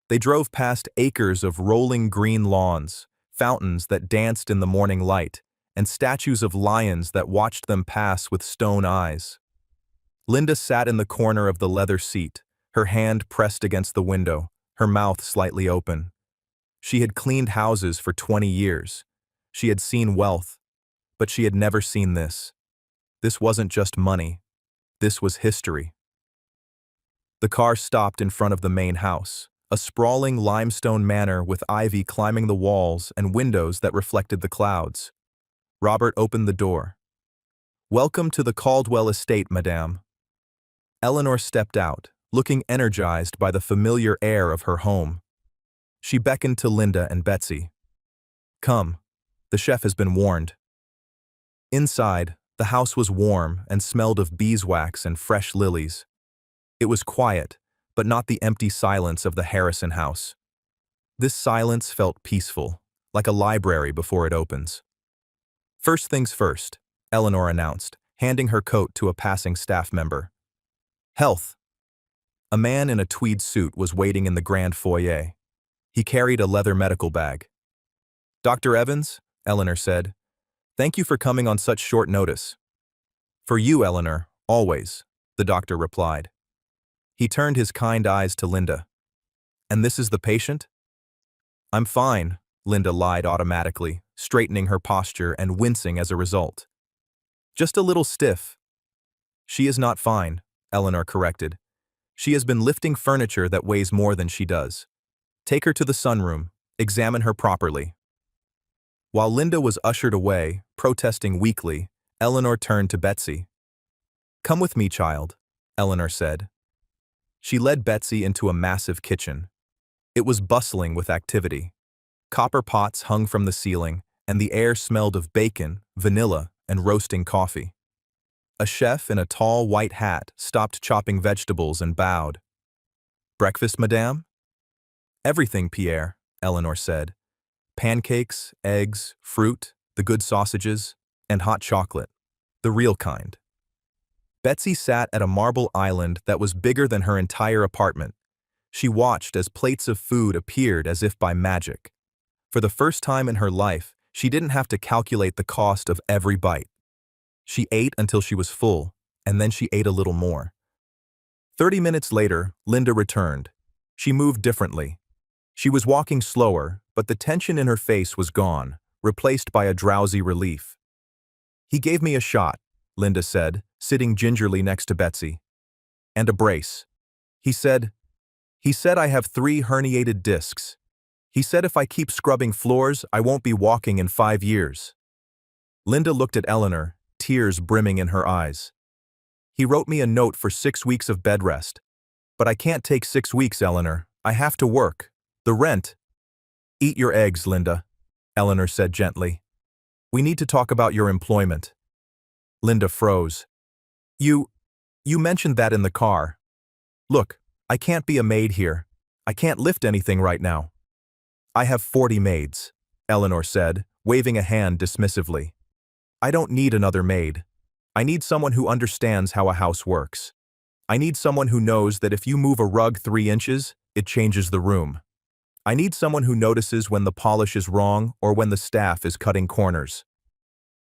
They drove past acres of rolling green lawns, fountains that danced in the morning light, and statues of lions that watched them pass with stone eyes. Linda sat in the corner of the leather seat, her hand pressed against the window, her mouth slightly open. She had cleaned houses for 20 years. She had seen wealth, but she had never seen this. This wasn't just money. This was history. The car stopped in front of the main house, a sprawling limestone manor with ivy climbing the walls and windows that reflected the clouds. Robert opened the door. "Welcome to the Caldwell estate, madame." Eleanor stepped out, looking energized by the familiar air of her home. She beckoned to Linda and Betsy. "Come, the chef has been warned." Inside, the house was warm and smelled of beeswax and fresh lilies. It was quiet, but not the empty silence of the Harrison house. This silence felt peaceful, like a library before it opens. "First things first," Eleanor announced, handing her coat to a passing staff member. "Health." A man in a tweed suit was waiting in the grand foyer. He carried a leather medical bag. "Dr. Evans," Eleanor said, "thank you for coming on such short notice." "For you, Eleanor, always," the doctor replied. He turned his kind eyes to Linda. "And this is the patient?" "I'm fine," Linda lied automatically, straightening her posture and wincing as a result. "Just a little stiff." "She is not fine," Eleanor corrected. "She has been lifting furniture that weighs more than she does. Take her to the sunroom. Examine her properly." While Linda was ushered away, protesting weakly, Eleanor turned to Betsy. "Come with me, child," Eleanor said, She led Betsy into a massive kitchen. It was bustling with activity. Copper pots hung from the ceiling, and the air smelled of bacon, vanilla, and roasting coffee. A chef in a tall white hat stopped chopping vegetables and bowed. "Breakfast, madame?" "Everything, Pierre," Eleanor said. "Pancakes, eggs, fruit, the good sausages, and hot chocolate. The real kind." Betsy sat at a marble island that was bigger than her entire apartment. She watched as plates of food appeared as if by magic. For the first time in her life, she didn't have to calculate the cost of every bite. She ate until she was full, and then she ate a little more. 30 minutes later, Linda returned. She moved differently. She was walking slower, but the tension in her face was gone, replaced by a drowsy relief. "He gave me a shot," Linda said, sitting gingerly next to Betsy. "And a brace. He said I have 3 herniated discs. He said if I keep scrubbing floors, I won't be walking in 5 years." Linda looked at Eleanor, tears brimming in her eyes. "He wrote me a note for 6 weeks of bed rest. But I can't take 6 weeks, Eleanor. I have to work. The rent." "Eat your eggs, Linda," Eleanor said gently. "We need to talk about your employment." Linda froze. You mentioned that in the car. Look, I can't be a maid here. I can't lift anything right now." "I have 40 maids," Eleanor said, waving a hand dismissively. "I don't need another maid. I need someone who understands how a house works. I need someone who knows that if you move a rug 3 inches, it changes the room. I need someone who notices when the polish is wrong or when the staff is cutting corners."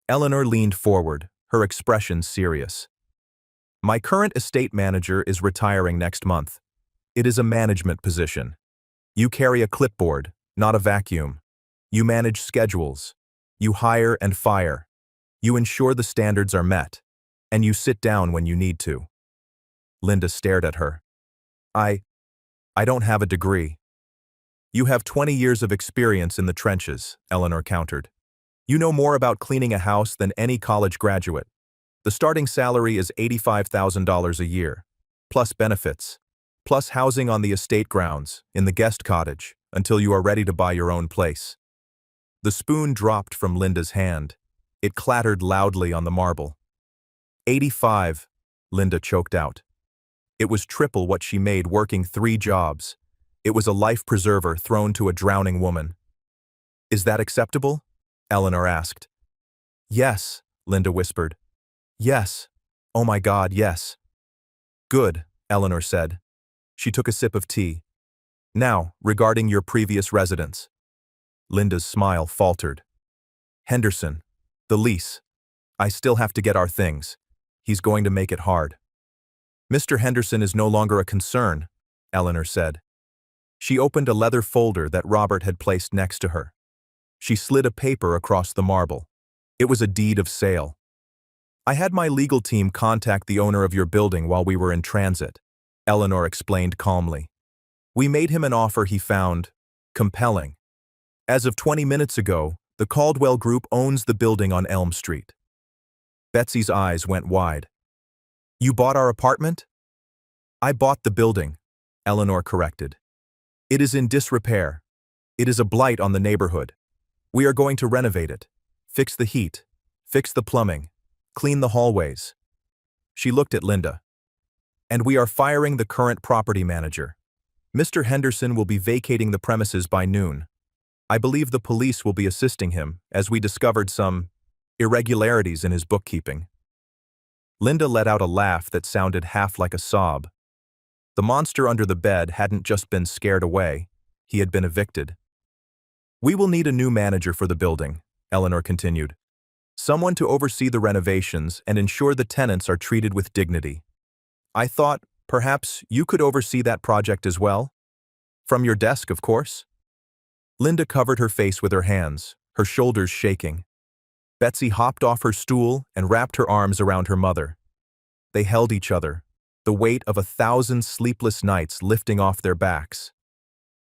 Eleanor leaned forward, her expression serious. "My current estate manager is retiring next month. It is a management position. You carry a clipboard, not a vacuum. You manage schedules. You hire and fire. You ensure the standards are met. And you sit down when you need to." Linda stared at her. I don't have a degree." "You have 20 years of experience in the trenches," Eleanor countered. "You know more about cleaning a house than any college graduate. The starting salary is $85,000 a year, plus benefits, plus housing on the estate grounds, in the guest cottage, until you are ready to buy your own place." The spoon dropped from Linda's hand. It clattered loudly on the marble. 85, Linda choked out. It was triple what she made working 3 jobs. It was a life preserver thrown to a drowning woman. "Is that acceptable?" Eleanor asked. "Yes," Linda whispered. "Yes. Oh my God, yes." "Good," Eleanor said. She took a sip of tea. "Now, regarding your previous residence." Linda's smile faltered. "Henderson. The lease. I still have to get our things. He's going to make it hard." "Mr. Henderson is no longer a concern," Eleanor said. She opened a leather folder that Robert had placed next to her. She slid a paper across the marble. It was a deed of sale. "I had my legal team contact the owner of your building while we were in transit," Eleanor explained calmly. "We made him an offer he found compelling. As of 20 minutes ago, the Caldwell Group owns the building on Elm Street." Betsy's eyes went wide. "You bought our apartment?" "I bought the building," Eleanor corrected. "It is in disrepair. It is a blight on the neighborhood. We are going to renovate it, fix the heat, fix the plumbing, clean the hallways." She looked at Linda. "And we are firing the current property manager. Mr. Henderson will be vacating the premises by noon. I believe the police will be assisting him, as we discovered some irregularities in his bookkeeping." Linda let out a laugh that sounded half like a sob. The monster under the bed hadn't just been scared away, he had been evicted. "We will need a new manager for the building," Eleanor continued. "Someone to oversee the renovations and ensure the tenants are treated with dignity. I thought, perhaps, you could oversee that project as well? From your desk, of course." Linda covered her face with her hands, her shoulders shaking. Betsy hopped off her stool and wrapped her arms around her mother. They held each other, the weight of 1,000 sleepless nights lifting off their backs.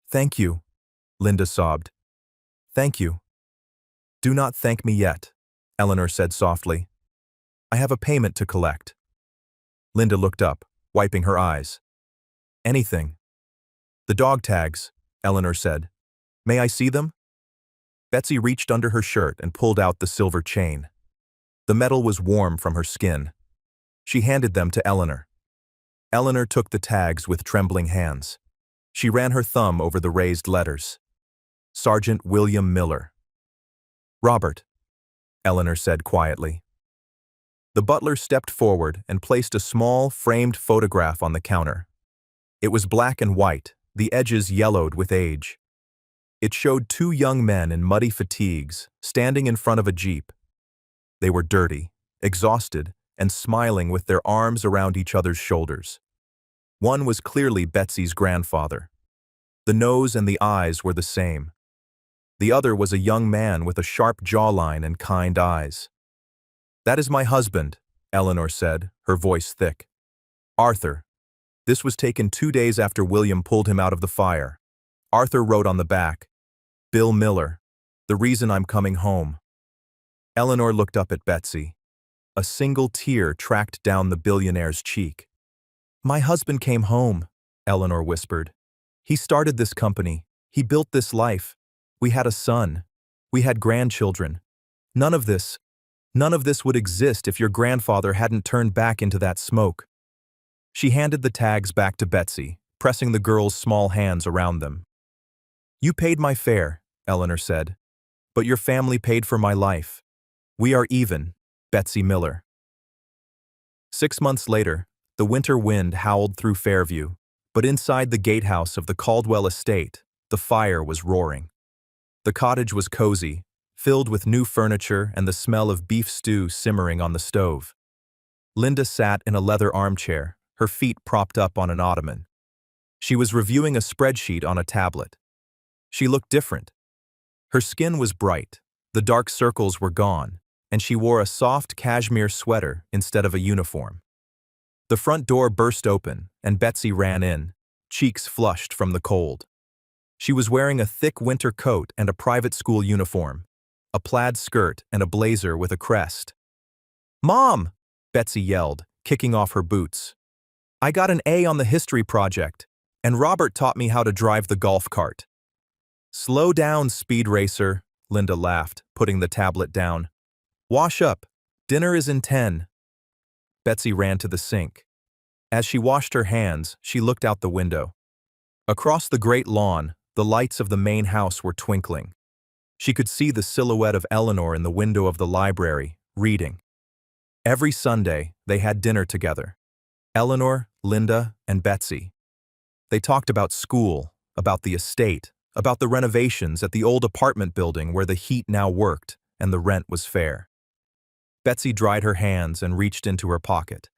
"Thank you," Linda sobbed. "Thank you." "Do not thank me yet," Eleanor said softly. "I have a payment to collect." Linda looked up, wiping her eyes. Anything. The dog tags, Eleanor said. May I see them? Betsy reached under her shirt and pulled out the silver chain. The metal was warm from her skin. She handed them to Eleanor. Eleanor took the tags with trembling hands. She ran her thumb over the raised letters. Sergeant William Miller. Robert, Eleanor said quietly. The butler stepped forward and placed a small, framed photograph on the counter. It was black and white, the edges yellowed with age. It showed two young men in muddy fatigues, standing in front of a jeep. They were dirty, exhausted, and smiling with their arms around each other's shoulders. One was clearly Betsy's grandfather. The nose and the eyes were the same. The other was a young man with a sharp jawline and kind eyes. That is my husband, Eleanor said, her voice thick. Arthur. This was taken 2 days after William pulled him out of the fire. Arthur wrote on the back, Bill Miller, the reason I'm coming home. Eleanor looked up at Betsy. A single tear tracked down the billionaire's cheek. My husband came home, Eleanor whispered. He started this company. He built this life. We had a son. We had grandchildren. None of this would exist if your grandfather hadn't turned back into that smoke. She handed the tags back to Betsy, pressing the girl's small hands around them. You paid my fare, Eleanor said, but your family paid for my life. We are even, Betsy Miller. 6 months later, the winter wind howled through Fairview, but inside the gatehouse of the Caldwell estate, the fire was roaring. The cottage was cozy, filled with new furniture and the smell of beef stew simmering on the stove. Linda sat in a leather armchair, her feet propped up on an ottoman. She was reviewing a spreadsheet on a tablet. She looked different. Her skin was bright, the dark circles were gone, and she wore a soft cashmere sweater instead of a uniform. The front door burst open, and Betsy ran in, cheeks flushed from the cold. She was wearing a thick winter coat and a private school uniform, a plaid skirt and a blazer with a crest. Mom! Betsy yelled, kicking off her boots. I got an A on the history project, and Robert taught me how to drive the golf cart. Slow down, speed racer, Linda laughed, putting the tablet down. Wash up. Dinner is in 10. Betsy ran to the sink. As she washed her hands, she looked out the window. Across the great lawn, the lights of the main house were twinkling. She could see the silhouette of Eleanor in the window of the library, reading. Every Sunday, they had dinner together. Eleanor, Linda, and Betsy. They talked about school, about the estate, about the renovations at the old apartment building where the heat now worked and the rent was fair. Betsy dried her hands and reached into her pocket.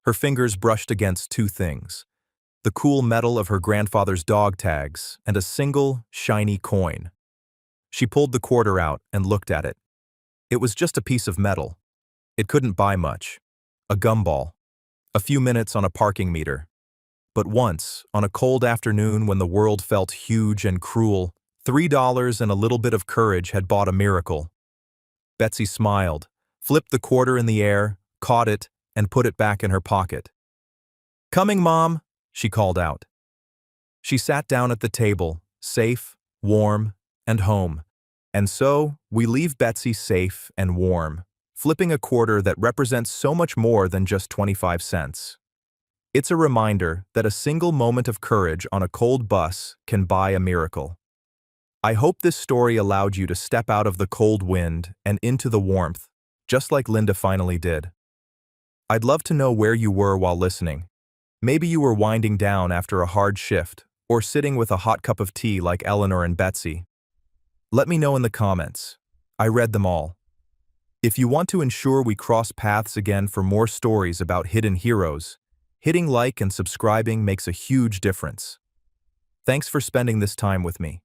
Her fingers brushed against two things: the cool metal of her grandfather's dog tags and a single, shiny coin. She pulled the quarter out and looked at it. It was just a piece of metal. It couldn't buy much. A gumball. A few minutes on a parking meter. But once, on a cold afternoon when the world felt huge and cruel, $3 and a little bit of courage had bought a miracle. Betsy smiled, flipped the quarter in the air, caught it, and put it back in her pocket. Coming, Mom, she called out. She sat down at the table, safe, warm, and home. And so, we leave Betsy safe and warm, flipping a quarter that represents so much more than just 25 cents. It's a reminder that a single moment of courage on a cold bus can buy a miracle. I hope this story allowed you to step out of the cold wind and into the warmth, just like Linda finally did. I'd love to know where you were while listening. Maybe you were winding down after a hard shift, or sitting with a hot cup of tea like Eleanor and Betsy. Let me know in the comments. I read them all. If you want to ensure we cross paths again for more stories about hidden heroes, hitting like and subscribing makes a huge difference. Thanks for spending this time with me.